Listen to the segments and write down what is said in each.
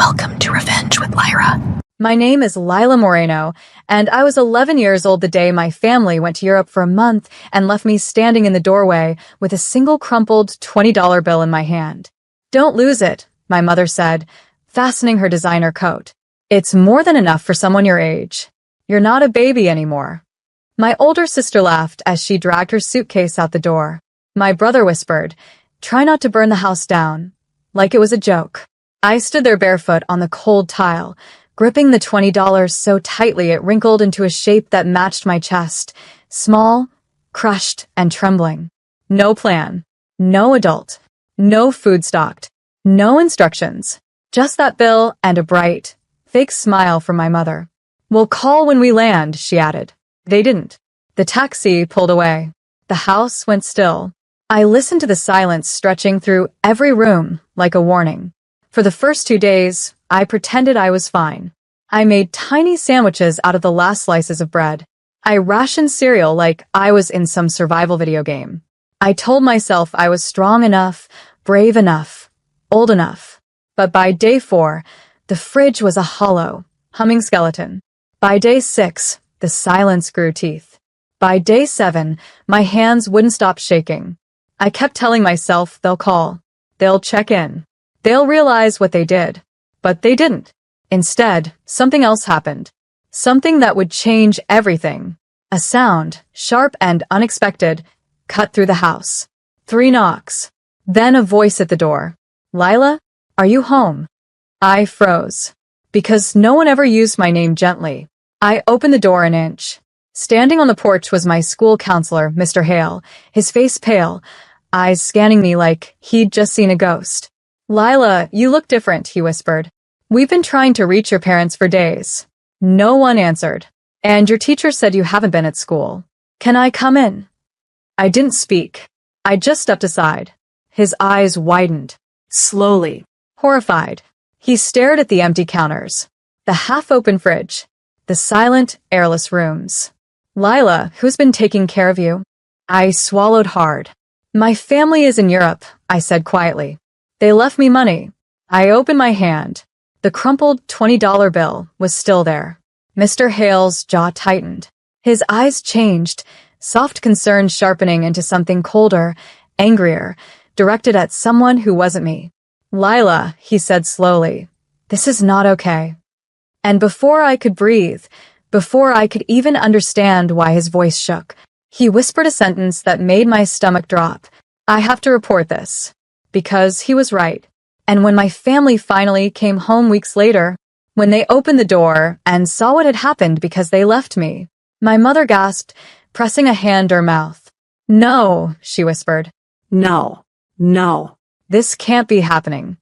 Welcome to Revenge with Lyra. My name is Lila Moreno, and I was 11 years old the day my family went to Europe for a month and left me standing in the doorway with a single crumpled $20 bill in my hand. "Don't lose it," my mother said, fastening her designer coat. "It's more than enough for someone your age. You're not a baby anymore." My older sister laughed as she dragged her suitcase out the door. My brother whispered, "Try not to burn the house down," like it was a joke. I stood there barefoot on the cold tile, gripping the $20 so tightly it wrinkled into a shape that matched my chest, small, crushed, and trembling. No plan, no adult, no food stocked, no instructions, just that bill and a bright, fake smile from my mother. "We'll call when we land," she added. They didn't. The taxi pulled away. The house went still. I listened to the silence stretching through every room like a warning. For the first 2 days, I pretended I was fine. I made tiny sandwiches out of the last slices of bread. I rationed cereal like I was in some survival video game. I told myself I was strong enough, brave enough, old enough. But by day 4, the fridge was a hollow, humming skeleton. By day 6, the silence grew teeth. By day 7, my hands wouldn't stop shaking. I kept telling myself they'll call, they'll check in. They'll realize what they did. But they didn't. Instead, something else happened. Something that would change everything. A sound, sharp and unexpected, cut through the house. 3 knocks. Then a voice at the door. "Lila, are you home?" I froze. Because no one ever used my name gently. I opened the door an inch. Standing on the porch was my school counselor, Mr. Hale, his face pale, eyes scanning me like he'd just seen a ghost. "Lila, you look different," he whispered. "We've been trying to reach your parents for days." No one answered. "And your teacher said you haven't been at school. Can I come in?" I didn't speak. I just stepped aside. His eyes widened. Slowly. Horrified. He stared at the empty counters. The half-open fridge. The silent, airless rooms. "Lila, who's been taking care of you?" I swallowed hard. "My family is in Europe," I said quietly. "They left me money." I opened my hand. The crumpled $20 bill was still there. Mr. Hale's jaw tightened. His eyes changed, soft concern sharpening into something colder, angrier, directed at someone who wasn't me. "Lila," he said slowly, "this is not okay." And before I could breathe, before I could even understand why his voice shook, he whispered a sentence that made my stomach drop. "I have to report this." Because he was right. And when my family finally came home weeks later, when they opened the door and saw what had happened because they left me, my mother gasped, pressing a hand to her mouth. "No," she whispered. "No, no, this can't be happening."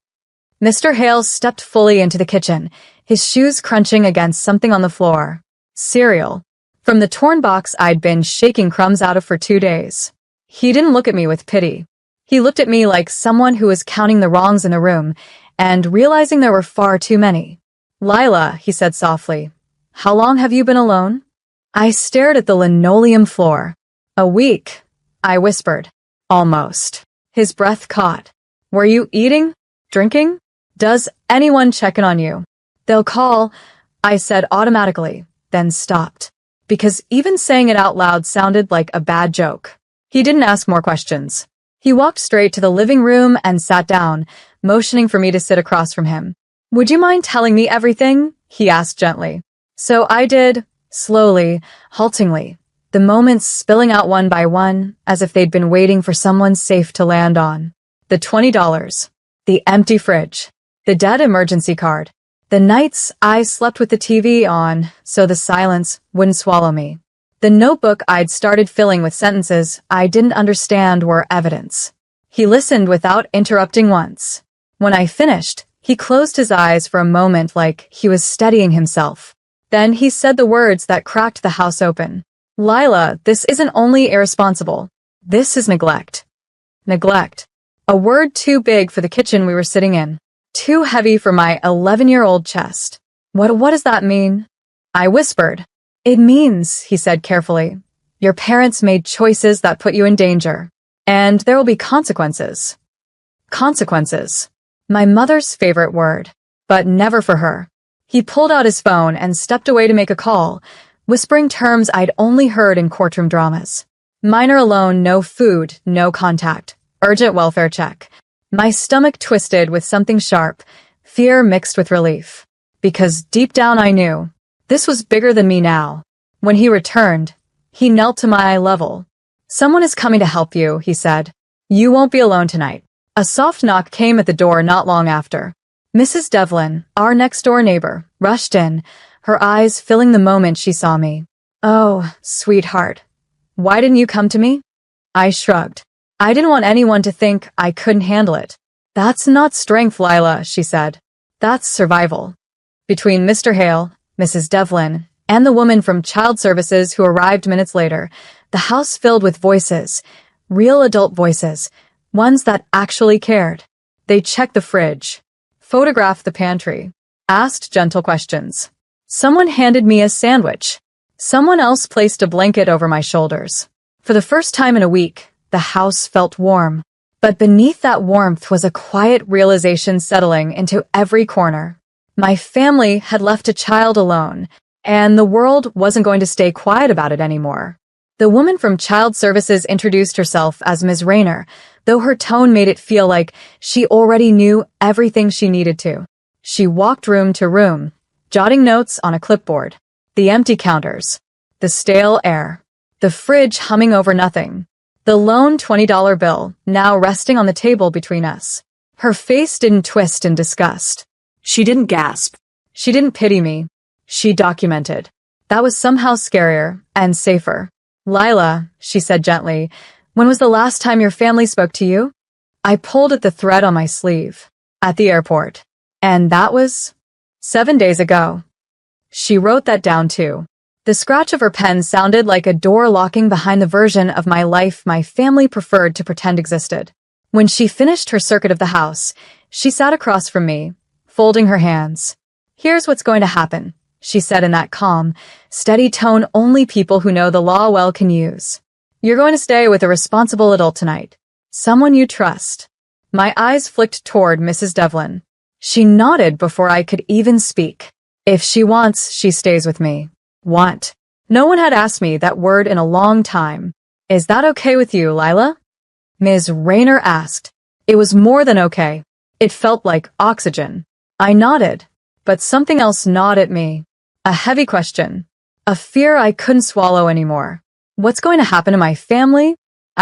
Mr. Hale stepped fully into the kitchen, his shoes crunching against something on the floor. Cereal. From the torn box I'd been shaking crumbs out of for 2 days. He didn't look at me with pity. He looked at me like someone who was counting the wrongs in the room and realizing there were far too many. "Lila," he said softly, "how long have you been alone?" I stared at the linoleum floor. "A week," I whispered. "Almost." His breath caught. "Were you eating? Drinking? Does anyone check in on you?" "They'll call," I said automatically, then stopped. Because even saying it out loud sounded like a bad joke. He didn't ask more questions. He walked straight to the living room and sat down, motioning for me to sit across from him. "Would you mind telling me everything?" he asked gently. So I did, slowly, haltingly, the moments spilling out one by one, as if they'd been waiting for someone safe to land on. The $20, the empty fridge, the dead emergency card, the nights I slept with the TV on so the silence wouldn't swallow me. The notebook I'd started filling with sentences I didn't understand were evidence. He listened without interrupting once. When I finished, he closed his eyes for a moment like he was steadying himself. Then he said the words that cracked the house open. "Lila, this isn't only irresponsible. This is neglect." Neglect. A word too big for the kitchen we were sitting in. Too heavy for my 11-year-old chest. What does that mean?" I whispered. "It means," he said carefully, "your parents made choices that put you in danger. And there will be consequences." Consequences. My mother's favorite word. but never for her. He pulled out his phone and stepped away to make a call, whispering terms I'd only heard in courtroom dramas. Minor alone, no food, no contact. Urgent welfare check. My stomach twisted with something sharp, fear mixed with relief. Because deep down I knew, this was bigger than me now. When he returned, he knelt to my eye level. "Someone is coming to help you," he said. "You won't be alone tonight." A soft knock came at the door not long after. Mrs. Devlin, our next-door neighbor, rushed in, her eyes filling the moment she saw me. "Oh, sweetheart. Why didn't you come to me?" I shrugged. I didn't want anyone to think I couldn't handle it. "That's not strength, Lila," she said. "That's survival." Between Mr. Hale, Mrs. Devlin, and the woman from Child Services who arrived minutes later, the house filled with voices, real adult voices, ones that actually cared. They checked the fridge, photographed the pantry, asked gentle questions. Someone handed me a sandwich. Someone else placed a blanket over my shoulders. For the first time in a week, the house felt warm. But beneath that warmth was a quiet realization settling into every corner. My family had left a child alone, and the world wasn't going to stay quiet about it anymore. The woman from Child Services introduced herself as Ms. Rayner, though her tone made it feel like she already knew everything she needed to. She walked room to room, jotting notes on a clipboard. The empty counters, the stale air, the fridge humming over nothing, the lone $20 bill now resting on the table between us. Her face didn't twist in disgust. She didn't gasp. She didn't pity me. She documented. That was somehow scarier and safer. "Lila," she said gently, "when was the last time your family spoke to you?" I pulled at the thread on my sleeve. "At the airport. And that was 7 days ago." She wrote that down too. The scratch of her pen sounded like a door locking behind the version of my life my family preferred to pretend existed. When she finished her circuit of the house, she sat across from me, folding her hands. "Here's what's going to happen," she said in that calm, steady tone only people who know the law well can use. "You're going to stay with a responsible adult tonight. Someone you trust." My eyes flicked toward Mrs. Devlin. She nodded before I could even speak. "If she wants, she stays with me." Want. No one had asked me that word in a long time. "Is that okay with you, Lila?" Ms. Rayner asked. It was more than okay. It felt like oxygen. I nodded, but something else gnawed at me. A heavy question. A fear I couldn't swallow anymore. "What's going to happen to my family?"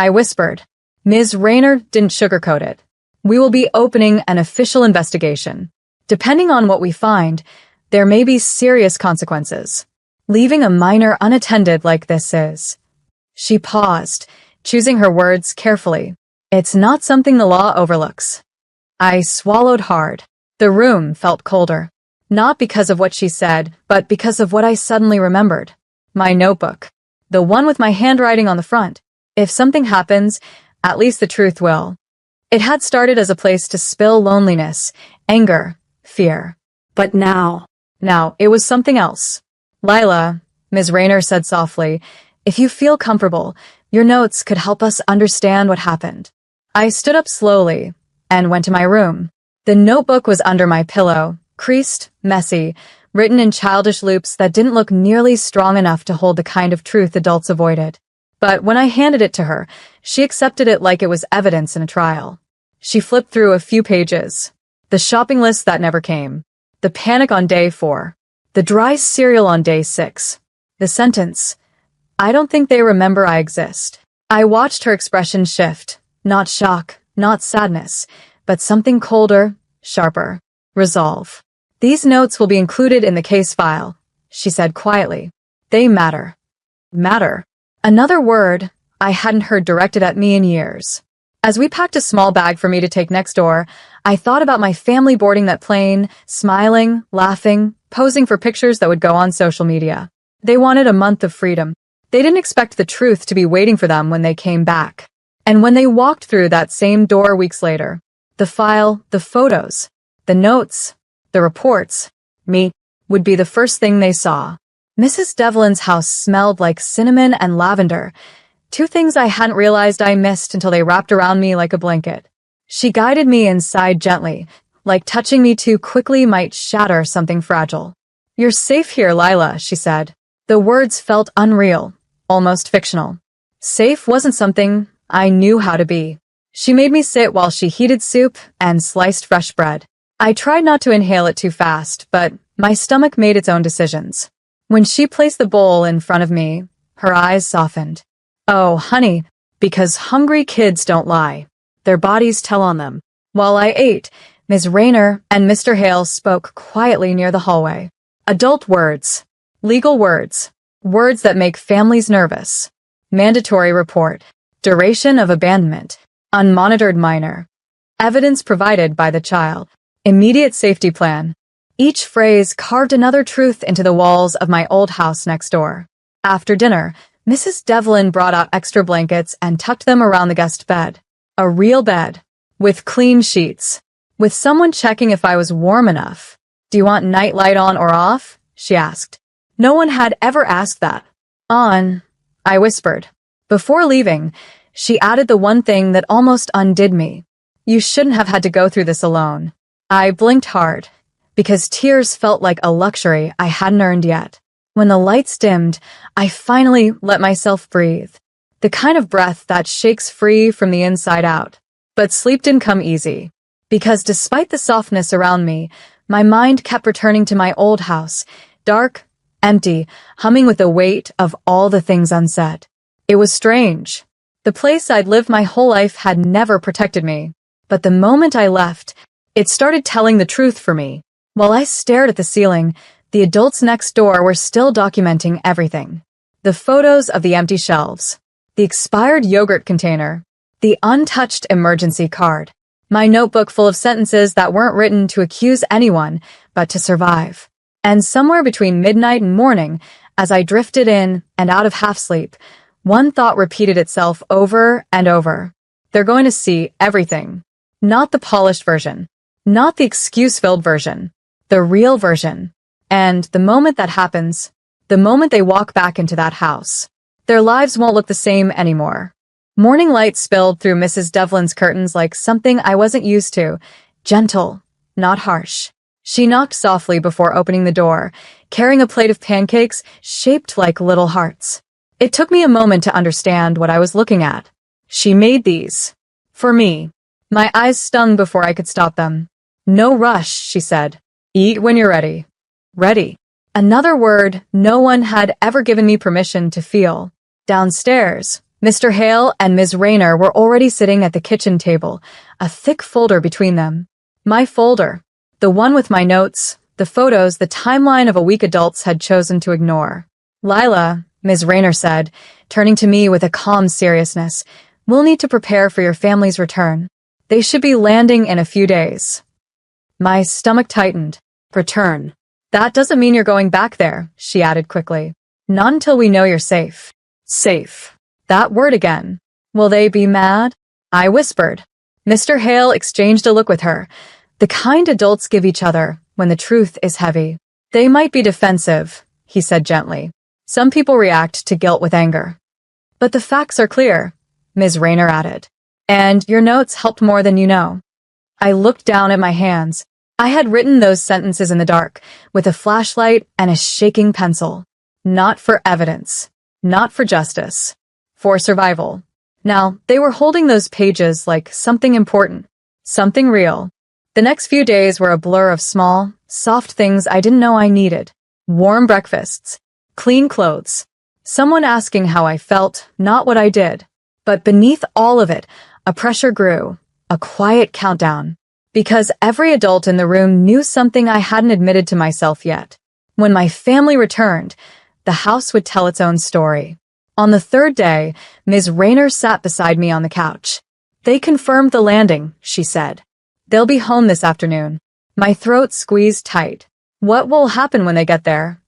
I whispered. Ms. Rayner didn't sugarcoat it. "We will be opening an official investigation. Depending on what we find, there may be serious consequences. Leaving a minor unattended like this is." She paused, choosing her words carefully. "It's not something the law overlooks." I swallowed hard. The room felt colder. Not because of what she said, but because of what I suddenly remembered. My notebook. The one with my handwriting on the front. If something happens, at least the truth will. It had started as a place to spill loneliness, anger, fear. But now it was something else. "Lila," Ms. Rayner said softly, "if you feel comfortable, your notes could help us understand what happened." I stood up slowly and went to my room. The notebook was under my pillow, creased, messy, written in childish loops that didn't look nearly strong enough to hold the kind of truth adults avoided. But when I handed it to her, she accepted it like it was evidence in a trial. She flipped through a few pages. The shopping list that never came. The panic on day 4. The dry cereal on day 6. The sentence, "I don't think they remember I exist." I watched her expression shift. Not shock, not sadness, but something colder, sharper. Resolve. "These notes will be included in the case file," she said quietly. "They matter." Matter. Another word I hadn't heard directed at me in years. As we packed a small bag for me to take next door, I thought about my family boarding that plane, smiling, laughing, posing for pictures that would go on social media. They wanted a month of freedom. They didn't expect the truth to be waiting for them when they came back. And when they walked through that same door weeks later, the file, the photos, the notes, the reports, me, would be the first thing they saw. Mrs. Devlin's house smelled like cinnamon and lavender, 2 things I hadn't realized I missed until they wrapped around me like a blanket. She guided me inside gently, like touching me too quickly might shatter something fragile. "You're safe here, Lila," she said. The words felt unreal, almost fictional. Safe wasn't something I knew how to be. She made me sit while she heated soup and sliced fresh bread. I tried not to inhale it too fast, but my stomach made its own decisions. When she placed the bowl in front of me, her eyes softened. "Oh, honey, because hungry kids don't lie. Their bodies tell on them." While I ate, Ms. Rayner and Mr. Hale spoke quietly near the hallway. Adult words. Legal words. Words that make families nervous. Mandatory report. Duration of abandonment. Unmonitored minor. Evidence provided by the child. Immediate safety plan. Each phrase carved another truth into the walls of my old house next door. After dinner, Mrs. Devlin brought out extra blankets and tucked them around the guest bed. A real bed. With clean sheets. With someone checking if I was warm enough. "Do you want night light on or off?" she asked. No one had ever asked that. "On," I whispered. Before leaving, she added the one thing that almost undid me. "You shouldn't have had to go through this alone." I blinked hard, because tears felt like a luxury I hadn't earned yet. When the lights dimmed, I finally let myself breathe. The kind of breath that shakes free from the inside out. But sleep didn't come easy. Because despite the softness around me, my mind kept returning to my old house, dark, empty, humming with the weight of all the things unsaid. It was strange. The place I'd lived my whole life had never protected me. But the moment I left, it started telling the truth for me. While I stared at the ceiling, the adults next door were still documenting everything. The photos of the empty shelves, the expired yogurt container, the untouched emergency card, my notebook full of sentences that weren't written to accuse anyone, but to survive. And somewhere between midnight and morning, as I drifted in and out of half-sleep, one thought repeated itself over and over. They're going to see everything. Not the polished version. Not the excuse-filled version. The real version. And the moment that happens, the moment they walk back into that house, their lives won't look the same anymore. Morning light spilled through Mrs. Devlin's curtains like something I wasn't used to, gentle, not harsh. She knocked softly before opening the door, carrying a plate of pancakes shaped like little hearts. It took me a moment to understand what I was looking at. She made these. For me. My eyes stung before I could stop them. "No rush," she said. "Eat when you're ready." Ready. Another word no one had ever given me permission to feel. Downstairs, Mr. Hale and Ms. Rayner were already sitting at the kitchen table, a thick folder between them. My folder. The one with my notes, the photos, the timeline of a week adults had chosen to ignore. "Lila," Ms. Rayner said, turning to me with a calm seriousness, "we'll need to prepare for your family's return. They should be landing in a few days." My stomach tightened. "Return. That doesn't mean you're going back there," she added quickly. "Not until we know you're safe." Safe. That word again. "Will they be mad?" I whispered. Mr. Hale exchanged a look with her, the kind adults give each other when the truth is heavy. "They might be defensive," he said gently. "Some people react to guilt with anger." "But the facts are clear," Ms. Rayner added. "And your notes helped more than you know." I looked down at my hands. I had written those sentences in the dark, with a flashlight and a shaking pencil. Not for evidence. Not for justice. For survival. Now, they were holding those pages like something important. Something real. The next few days were a blur of small, soft things I didn't know I needed. Warm breakfasts. Clean clothes. Someone asking how I felt, not what I did. But beneath all of it, a pressure grew. A quiet countdown. Because every adult in the room knew something I hadn't admitted to myself yet. When my family returned, the house would tell its own story. On the third day, Ms. Rayner sat beside me on the couch. "They confirmed the landing," she said. "They'll be home this afternoon." My throat squeezed tight. "What will happen when they get there?"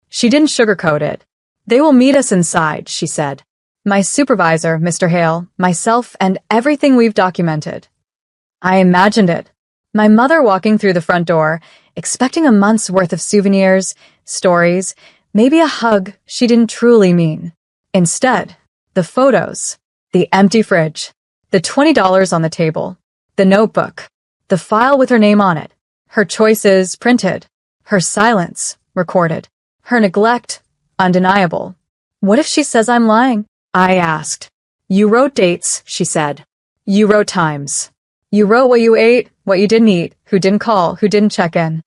She didn't sugarcoat it. "They will meet us inside," she said. "My supervisor, Mr. Hale, myself, and everything we've documented." I imagined it. My mother walking through the front door, expecting a month's worth of souvenirs, stories, maybe a hug she didn't truly mean. Instead, the photos, the empty fridge, the $20 on the table, the notebook, The file with her name on it. Her choices printed. Her silence recorded. Her neglect undeniable. What if she says I'm lying? I asked. You wrote dates, she said. You wrote times. You wrote what you ate, what you didn't eat, who didn't call, who didn't check in.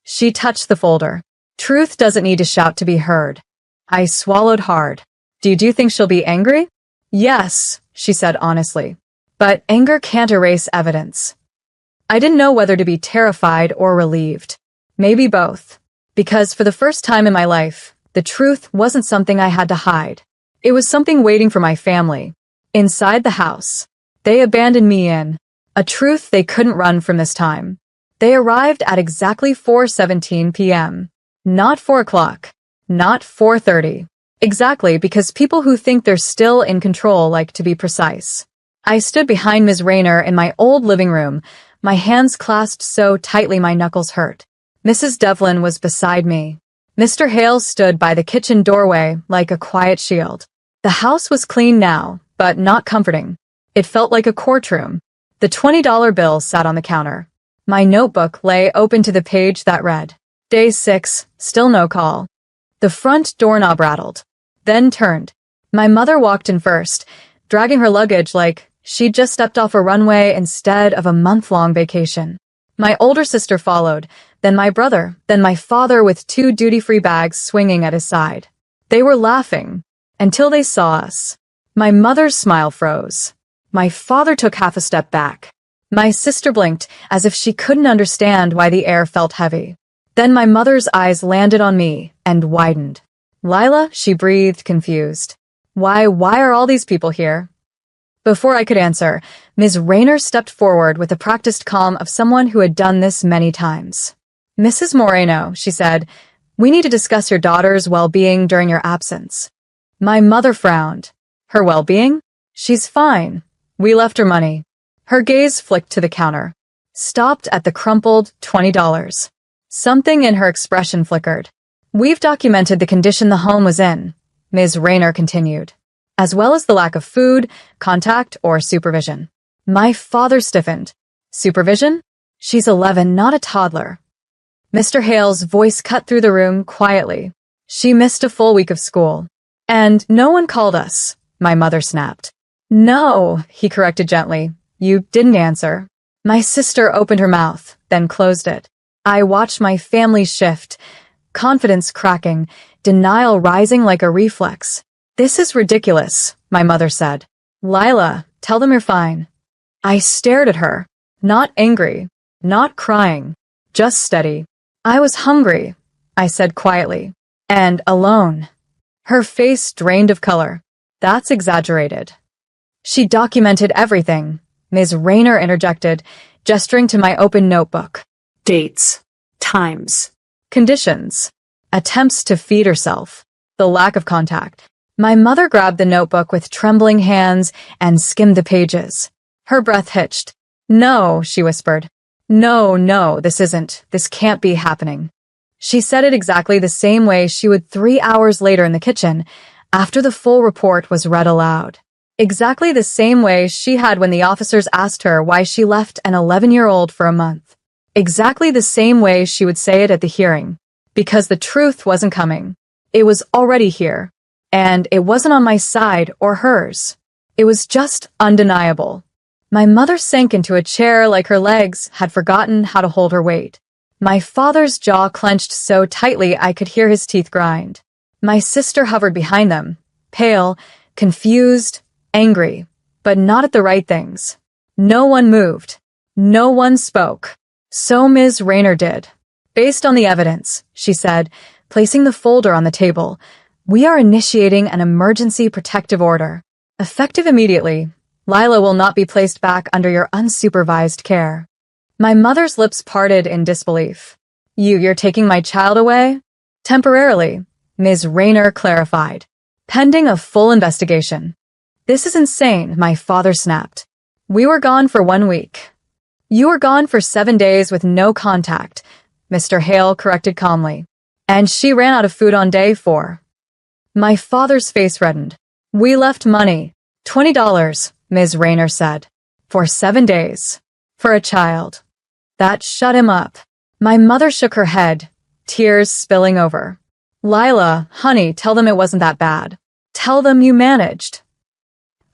She touched the folder. Truth doesn't need to shout to be heard. I swallowed hard. Do you think she'll be angry? Yes, she said honestly. But anger can't erase evidence. I didn't know whether to be terrified or relieved. Maybe both. Because for the first time in my life, the truth wasn't something I had to hide. It was something waiting for my family. Inside the house. They abandoned me in a truth they couldn't run from this time. They arrived at exactly 4:17 p.m. Not 4 o'clock. Not 4:30. Exactly, because people who think they're still in control like to be precise. I stood behind Ms. Rayner in my old living room, my hands clasped so tightly my knuckles hurt. Mrs. Devlin was beside me. Mr. Hale stood by the kitchen doorway like a quiet shield. The house was clean now, but not comforting. It felt like a courtroom. The $20 bill sat on the counter. My notebook lay open to the page that read, Day 6, still no call. The front doorknob rattled, then turned. My mother walked in first, dragging her luggage like she'd just stepped off a runway instead of a month-long vacation. My older sister followed, then my brother, then my father with 2 duty-free bags swinging at his side. They were laughing until they saw us. My mother's smile froze. My father took half a step back. My sister blinked as if she couldn't understand why the air felt heavy. Then my mother's eyes landed on me and widened. Lila, she breathed, confused. Why are all these people here? Before I could answer, Ms. Rayner stepped forward with the practiced calm of someone who had done this many times. Mrs. Moreno, she said, we need to discuss your daughter's well-being during your absence. My mother frowned. Her well-being? She's fine. We left her money. Her gaze flicked to the counter, stopped at the crumpled $20. Something in her expression flickered. We've documented the condition the home was in, Ms. Rayner continued, as well as the lack of food, contact, or supervision. My father stiffened. Supervision? She's 11, not a toddler. Mr. Hale's voice cut through the room quietly. She missed a full week of school. And no one called us, my mother snapped. No, he corrected gently. You didn't answer. My sister opened her mouth, then closed it. I watched my family shift, confidence cracking, denial rising like a reflex. This is ridiculous, my mother said. Lila, tell them you're fine. I stared at her, not angry, not crying, just steady. I was hungry, I said quietly, and alone. Her face drained of color. That's exaggerated. She documented everything, Ms. Rayner interjected, gesturing to my open notebook. Dates, times, conditions, attempts to feed herself, the lack of contact. My mother grabbed the notebook with trembling hands and skimmed the pages. Her breath hitched. No, she whispered. No, this can't be happening. She said it exactly the same way she would 3 hours later in the kitchen, after the full report was read aloud. Exactly the same way she had when the officers asked her why she left an 11-year-old for a month. Exactly the same way she would say it at the hearing. Because the truth wasn't coming. It was already here. And it wasn't on my side or hers. It was just undeniable. My mother sank into a chair like her legs had forgotten how to hold her weight. My father's jaw clenched so tightly I could hear his teeth grind. My sister hovered behind them, pale, confused, angry, but not at the right things. No one moved. No one spoke. So Ms. Rayner did. Based on the evidence, she said, placing the folder on the table, we are initiating an emergency protective order. Effective immediately, Lila will not be placed back under your unsupervised care. My mother's lips parted in disbelief. You're taking my child away? Temporarily, Ms. Rayner clarified. Pending a full investigation. This is insane, my father snapped. We were gone for 1 week. You were gone for 7 days with no contact, Mr. Hale corrected calmly. And she ran out of food on day 4. My father's face reddened. We left money. $20, Ms. Rayner said. For 7 days. For a child. That shut him up. My mother shook her head, tears spilling over. Lila, honey, tell them it wasn't that bad. Tell them you managed.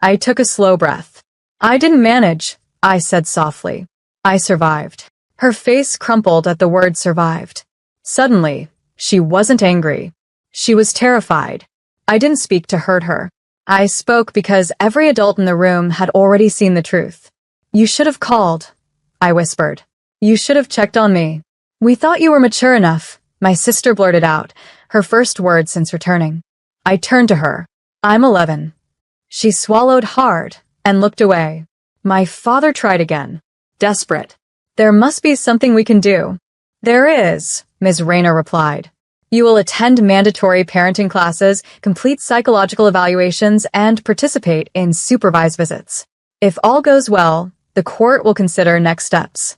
I took a slow breath. I didn't manage, I said softly. I survived. Her face crumpled at the word survived. Suddenly, she wasn't angry. She was terrified. I didn't speak to hurt her. I spoke because every adult in the room had already seen the truth. You should have called, I whispered. You should have checked on me. We thought you were mature enough, my sister blurted out, her first word since returning. I turned to her. I'm 11. She swallowed hard and looked away. My father tried again. Desperate. There must be something we can do. There is, Ms. Rayner replied. You will attend mandatory parenting classes, complete psychological evaluations, and participate in supervised visits. If all goes well, the court will consider next steps.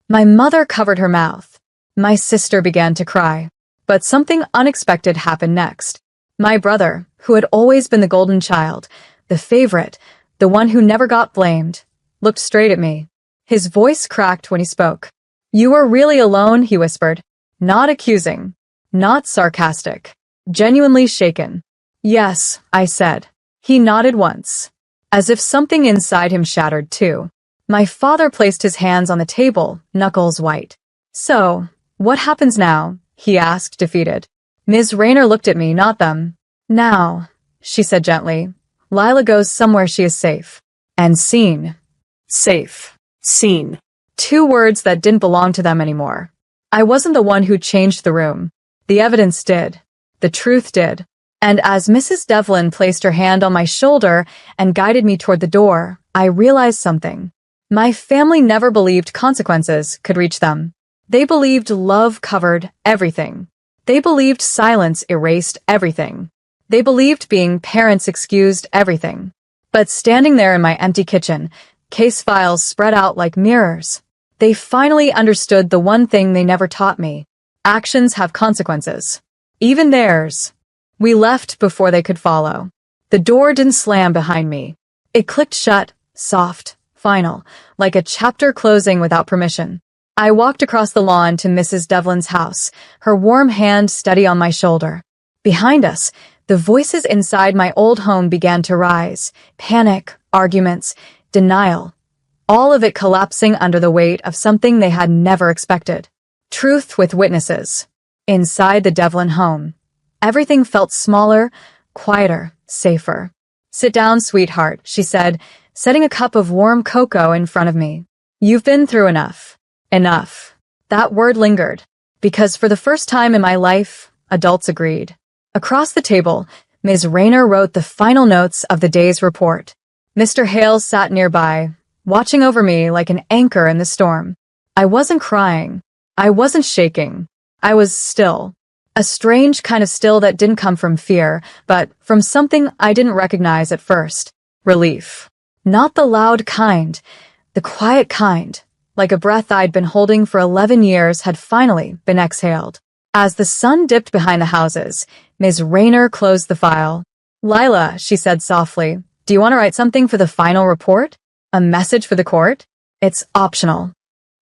My mother covered her mouth. My sister began to cry. But something unexpected happened next. My brother, who had always been the golden child, the favorite, the one who never got blamed, looked straight at me. His voice cracked when he spoke. You were really alone, he whispered. Not accusing. Not sarcastic. Genuinely shaken. Yes, I said. He nodded once. As if something inside him shattered too. My father placed his hands on the table, knuckles white. So, what happens now? He asked, defeated. Ms. Rayner looked at me, not them. Now, she said gently, Lila goes somewhere she is safe. And seen. Safe. Seen. 2 words that didn't belong to them anymore. I wasn't the one who changed the room. The evidence did. The truth did. And as Mrs. Devlin placed her hand on my shoulder and guided me toward the door, I realized something. My family never believed consequences could reach them. They believed love covered everything. They believed silence erased everything. They believed being parents excused everything. But standing there in my empty kitchen, case files spread out like mirrors, they finally understood the one thing they never taught me. Actions have consequences. Even theirs. We left before they could follow. The door didn't slam behind me. It clicked shut, soft, final, like a chapter closing without permission. I walked across the lawn to Mrs. Devlin's house, her warm hand steady on my shoulder. Behind us, the voices inside my old home began to rise. Panic, arguments, denial. All of it collapsing under the weight of something they had never expected. Truth with witnesses. Inside the Devlin home, everything felt smaller, quieter, safer. Sit down, sweetheart, she said, setting a cup of warm cocoa in front of me. You've been through enough. Enough. That word lingered, because for the first time in my life, adults agreed. Across the table, Ms. Rayner wrote the final notes of the day's report. Mr. Hale sat nearby, watching over me like an anchor in the storm. I wasn't crying. I wasn't shaking. I was still. A strange kind of still that didn't come from fear, but from something I didn't recognize at first. Relief. Not the loud kind, the quiet kind, like a breath I'd been holding for 11 years had finally been exhaled. As the sun dipped behind the houses, Ms. Rayner closed the file. Lila, she said softly, do you want to write something for the final report? A message for the court? It's optional.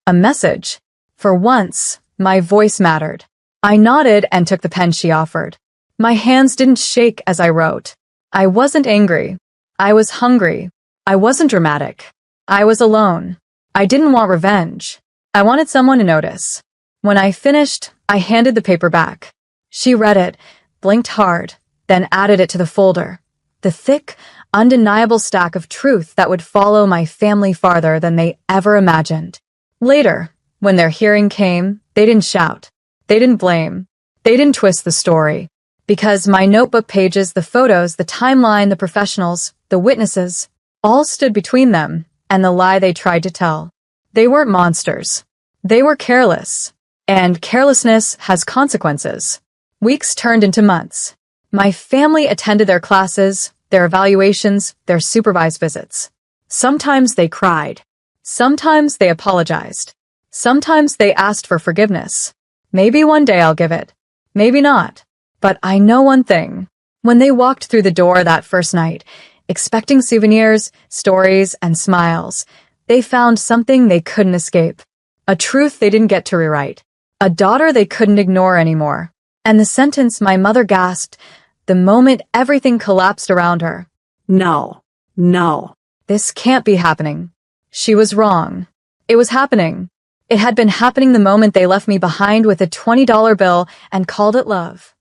A message. For once, my voice mattered. I nodded and took the pen she offered. My hands didn't shake as I wrote. I wasn't angry. I was hungry. I wasn't dramatic. I was alone. I didn't want revenge. I wanted someone to notice. When I finished, I handed the paper back. She read it, blinked hard, then added it to the folder. The thick, undeniable stack of truth that would follow my family farther than they ever imagined. Later, when their hearing came, they didn't shout. They didn't blame. They didn't twist the story. Because my notebook pages, the photos, the timeline, the professionals, the witnesses, all stood between them and the lie they tried to tell. They weren't monsters. They were careless. And carelessness has consequences. Weeks turned into months. My family attended their classes, their evaluations, their supervised visits. Sometimes they cried. Sometimes they apologized. Sometimes they asked for forgiveness. Maybe one day I'll give it. Maybe not. But I know one thing. When they walked through the door that first night, expecting souvenirs, stories, and smiles, they found something they couldn't escape. A truth they didn't get to rewrite. A daughter they couldn't ignore anymore. And the sentence my mother gasped the moment everything collapsed around her. No, no. This can't be happening. She was wrong. It was happening. It had been happening the moment they left me behind with a $20 bill and called it love.